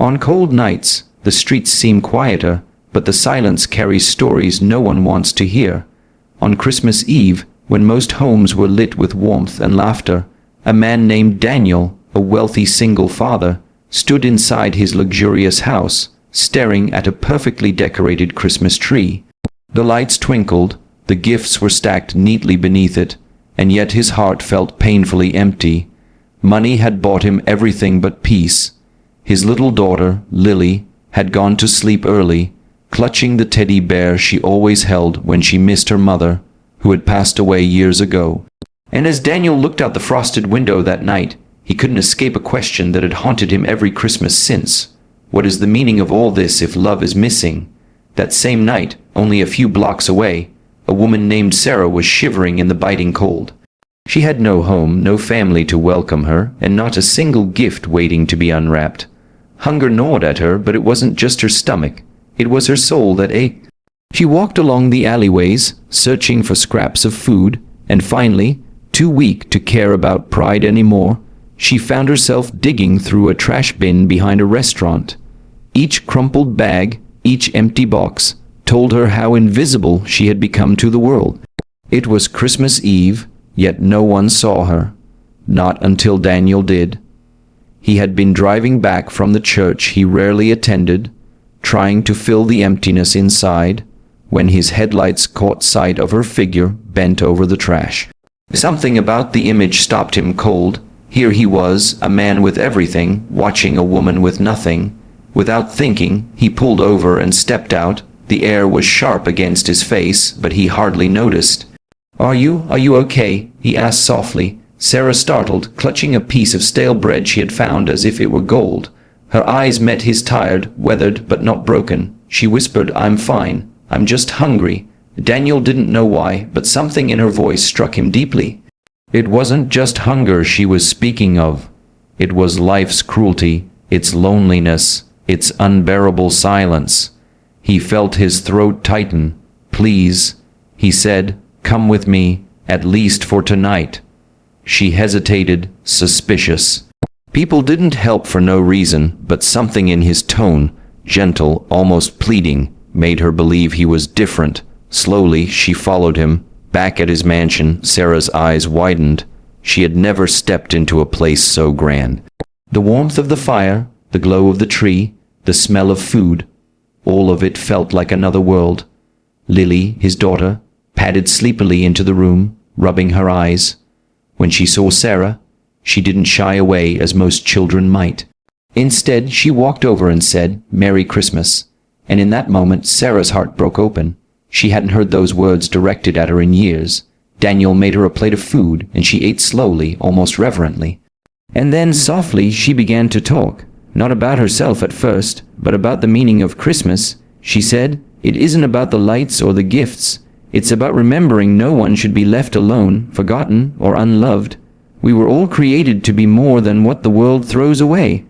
On cold nights, the streets seem quieter, but the silence carries stories no one wants to hear. On Christmas Eve, when most homes were lit with warmth and laughter, a man named Daniel, a wealthy single father, stood inside his luxurious house, staring at a perfectly decorated Christmas tree. The lights twinkled, the gifts were stacked neatly beneath it, and yet his heart felt painfully empty. Money had bought him everything but peace. His little daughter, Lily, had gone to sleep early, clutching the teddy bear she always held when she missed her mother, who had passed away years ago. And as Daniel looked out the frosted window that night, he couldn't escape a question that had haunted him every Christmas since. What is the meaning of all this if love is missing? That same night, only a few blocks away, a woman named Sarah was shivering in the biting cold. She had no home, no family to welcome her, and not a single gift waiting to be unwrapped. Hunger gnawed at her, but it wasn't just her stomach. It was her soul that ached. She walked along the alleyways, searching for scraps of food, and finally, too weak to care about pride anymore, she found herself digging through a trash bin behind a restaurant. Each crumpled bag, each empty box, told her how invisible she had become to the world. It was Christmas Eve, yet no one saw her. Not until Daniel did. He had been driving back from the church he rarely attended, trying to fill the emptiness inside, when his headlights caught sight of her figure bent over the trash. Something about the image stopped him cold. Here he was, a man with everything, watching a woman with nothing. Without thinking, he pulled over and stepped out. The air was sharp against his face, but he hardly noticed. Are you okay?" he asked softly. Sarah startled, clutching a piece of stale bread she had found as if it were gold. Her eyes met his tired, weathered, but not broken. She whispered, "I'm fine. I'm just hungry." Daniel didn't know why, but something in her voice struck him deeply. It wasn't just hunger she was speaking of. It was life's cruelty, its loneliness, its unbearable silence. He felt his throat tighten. "Please," he said, "come with me, at least for tonight." She hesitated, suspicious. People didn't help for no reason, but something in his tone, gentle, almost pleading, made her believe he was different. Slowly, she followed him. Back at his mansion, Sarah's eyes widened. She had never stepped into a place so grand. The warmth of the fire, the glow of the tree, the smell of food, all of it felt like another world. Lily, his daughter, padded sleepily into the room, rubbing her eyes. When she saw Sarah, she didn't shy away as most children might. Instead, she walked over and said, "Merry Christmas." And in that moment, Sarah's heart broke open. She hadn't heard those words directed at her in years. Daniel made her a plate of food, and she ate slowly, almost reverently. And then, softly, she began to talk. Not about herself at first, but about the meaning of Christmas. She said, "It isn't about the lights or the gifts. It's about remembering no one should be left alone, forgotten, or unloved. We were all created to be more than what the world throws away."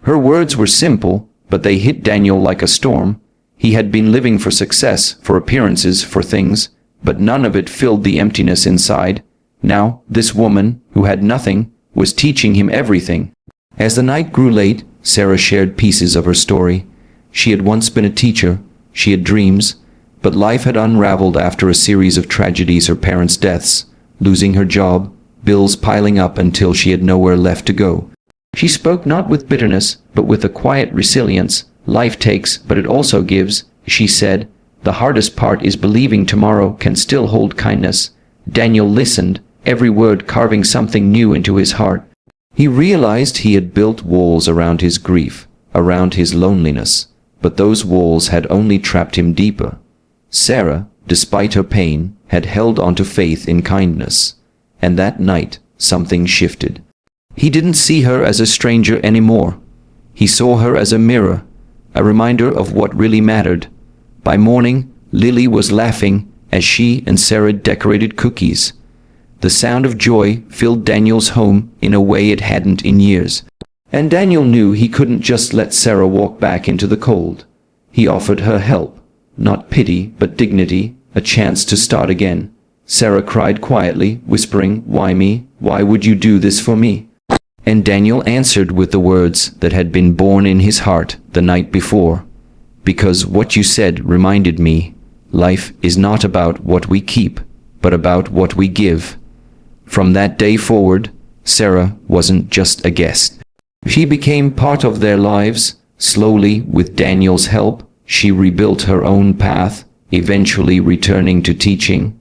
Her words were simple, but they hit Daniel like a storm. He had been living for success, for appearances, for things, but none of it filled the emptiness inside. Now, this woman, who had nothing, was teaching him everything. As the night grew late, Sarah shared pieces of her story. She had once been a teacher. She had dreams. But life had unraveled after a series of tragedies: her parents' deaths, losing her job, bills piling up until she had nowhere left to go. She spoke not with bitterness, but with a quiet resilience. "Life takes, but it also gives," she said. "The hardest part is believing tomorrow can still hold kindness." Daniel listened, every word carving something new into his heart. He realized he had built walls around his grief, around his loneliness, but those walls had only trapped him deeper. Sarah, despite her pain, had held onto faith in kindness. And that night, something shifted. He didn't see her as a stranger anymore. He saw her as a mirror, a reminder of what really mattered. By morning, Lily was laughing as she and Sarah decorated cookies. The sound of joy filled Daniel's home in a way it hadn't in years. And Daniel knew he couldn't just let Sarah walk back into the cold. He offered her help, not pity, but dignity, a chance to start again. Sarah cried quietly, whispering, "Why me? Why would you do this for me?" And Daniel answered with the words that had been born in his heart the night before. Because what you said reminded me, life is not about what we keep, but about what we give. From that day forward, Sarah wasn't just a guest. She became part of their lives. Slowly, with Daniel's help, she rebuilt her own path, eventually returning to teaching.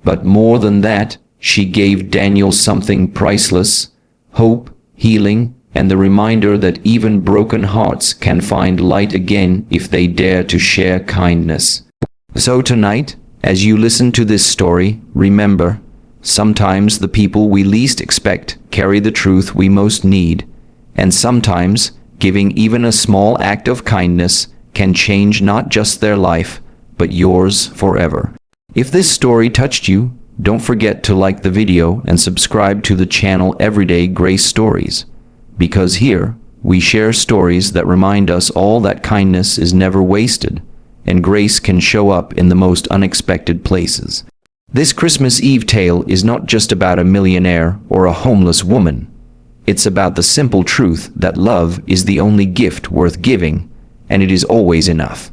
But more than that, she gave Daniel something priceless: hope, healing, and the reminder that even broken hearts can find light again if they dare to share kindness. So tonight, as you listen to this story, remember, sometimes the people we least expect carry the truth we most need, and sometimes giving even a small act of kindness can change not just their life, but yours forever. If this story touched you, don't forget to like the video and subscribe to the channel Everyday Grace Stories, because here we share stories that remind us all that kindness is never wasted, and grace can show up in the most unexpected places. This Christmas Eve tale is not just about a millionaire or a homeless woman. It's about the simple truth that love is the only gift worth giving, and it is always enough.